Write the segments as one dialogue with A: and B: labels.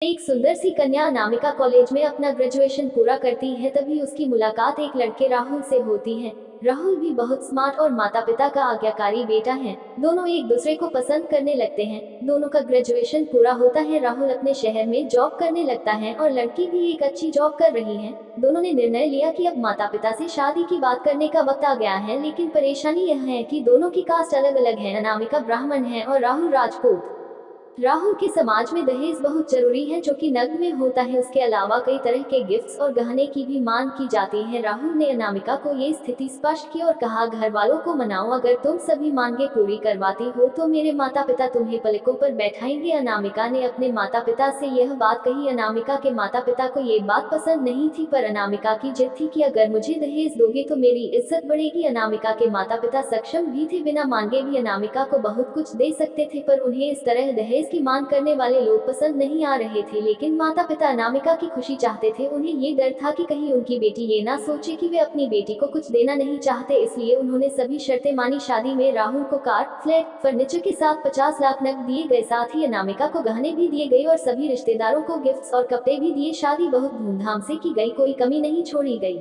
A: एक सुंदर सी कन्या अनामिका कॉलेज में अपना ग्रेजुएशन पूरा करती है, तभी उसकी मुलाकात एक लड़के राहुल से होती है। राहुल भी बहुत स्मार्ट और माता पिता का आज्ञाकारी बेटा है। दोनों एक दूसरे को पसंद करने लगते हैं। दोनों का ग्रेजुएशन पूरा होता है। राहुल अपने शहर में जॉब करने लगता है और लड़की भी एक अच्छी जॉब कर रही है। दोनों ने निर्णय लिया कि अब माता पिता से शादी की बात करने का वक्त आ गया है, लेकिन परेशानी यह है कि दोनों की कास्ट अलग अलग है। अनामिका ब्राह्मण है और राहुल राजपूत। राहुल के समाज में दहेज बहुत जरूरी है, जो कि नग्न में होता है। उसके अलावा कई तरह के गिफ्ट्स और गहने की भी मांग की जाती है। राहुल ने अनामिका को ये स्थिति स्पष्ट की और कहा, घर वालों को मनाओ, अगर तुम सभी मांगे पूरी करवाती हो तो मेरे माता पिता तुम्हें पलकों पर बैठाएंगे। अनामिका ने अपने माता पिता से यह बात कही। अनामिका के माता पिता को ये बात पसंद नहीं थी, पर अनामिका की जिद थी कि अगर मुझे दहेज दोगे तो मेरी इज्जत बढ़ेगी। अनामिका के माता पिता सक्षम भी थे, बिना मांगे भी अनामिका को बहुत कुछ दे सकते थे, पर उन्हें इस तरह दहेज की मांग करने वाले लोग पसंद नहीं आ रहे थे। लेकिन माता पिता अनामिका की खुशी चाहते थे। उन्हें ये डर था कि कहीं उनकी बेटी ये ना सोचे कि वे अपनी बेटी को कुछ देना नहीं चाहते, इसलिए उन्होंने सभी शर्तें मानी। शादी में राहुल को कार, फ्लैट, फर्नीचर के साथ 50 लाख नकद दिए गए। साथ ही अनामिका को गहने भी दिए गए और सभी रिश्तेदारों को गिफ्ट्स और कपड़े भी दिए। शादी बहुत धूमधाम से की गई, कोई कमी नहीं छोड़ी गई।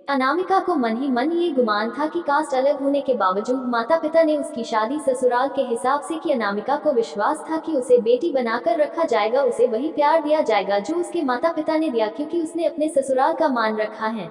A: अनामिका को मन ही मन ये गुमान था कि कास्ट अलग होने के बावजूद माता पिता ने उसकी शादी ससुराल के हिसाब से की। अनामिका को विश्वास था कि उसे बेटी बनाकर रखा जाएगा, उसे वही प्यार दिया जाएगा जो उसके माता पिता ने दिया, क्योंकि उसने अपने ससुराल का मान रखा है।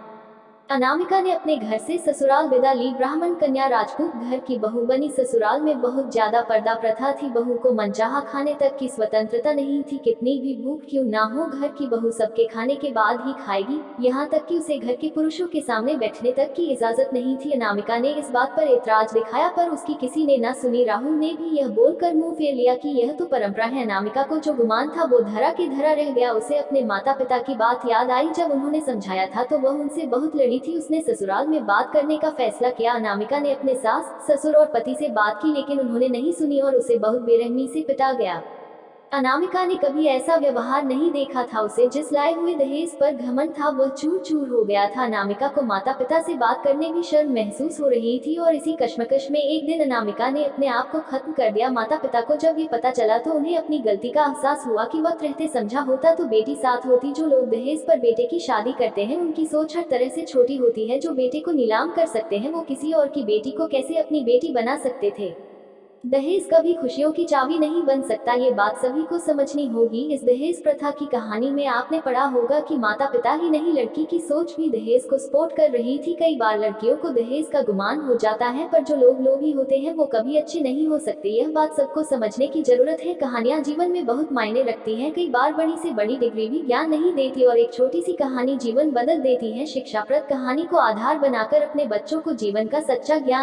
A: अनामिका ने अपने घर से ससुराल विदा ली। ब्राह्मण कन्या राजपूत घर की बहू बनी। ससुराल में बहुत ज्यादा पर्दा प्रथा थी। बहू को मनचाहा खाने तक की स्वतंत्रता नहीं थी। कितनी भी भूख क्यों ना हो, घर की बहू सबके खाने के बाद ही खाएगी, यहाँ तक कि उसे घर के पुरुषों के सामने बैठने तक की इजाजत नहीं थी। अनामिका ने इस बात पर ऐतराज दिखाया, पर उसकी किसी ने न सुनी। राहुल ने भी यह बोलकर मुंह फेर लिया कि यह तो परंपरा है। अनामिका को जो गुमान था वो धरा के धरा रह गया। उसे अपने माता पिता की बात याद आई। जब उन्होंने समझाया था तो वह उनसे बहुत लड़ी थी। उसने ससुराल में बात करने का फैसला किया। अनामिका ने अपने सास, ससुर और पति से बात की, लेकिन उन्होंने नहीं सुनी और उसे बहुत बेरहमी से पिटा गया। अनामिका ने कभी ऐसा व्यवहार नहीं देखा था। उसे जिस लाए हुए दहेज पर घमंड था वह चूर चूर हो गया था। अनामिका को माता पिता से बात करने भी शर्म महसूस हो रही थी और इसी कश्मकश में एक दिन अनामिका ने अपने आप को खत्म कर दिया। माता पिता को जब ये पता चला तो उन्हें अपनी गलती का एहसास हुआ कि वक्त रहते समझा होता तो बेटी साथ होती। जो लोग दहेज पर बेटे की शादी करते हैं उनकी सोच हर तरह से छोटी होती है। जो बेटे को नीलाम कर सकते हैं वो किसी और की बेटी को कैसे अपनी बेटी बना सकते थे। दहेज कभी खुशियों की चाबी नहीं बन सकता, ये बात सभी को समझनी होगी। इस दहेज प्रथा की कहानी में आपने पढ़ा होगा कि माता पिता ही नहीं, लड़की की सोच भी दहेज को सपोर्ट कर रही थी। कई बार लड़कियों को दहेज का गुमान हो जाता है, पर जो लोग लोभी होते हैं वो कभी अच्छे नहीं हो सकते। यह बात सबको समझने की जरूरत है। कहानियां जीवन में बहुत मायने रखती हैं। कई बार बड़ी से बड़ी डिग्री भी ज्ञान नहीं देती और एक छोटी सी कहानी जीवन बदल देती है। शिक्षाप्रद कहानी को आधार बनाकर अपने बच्चों को जीवन का सच्चा ज्ञान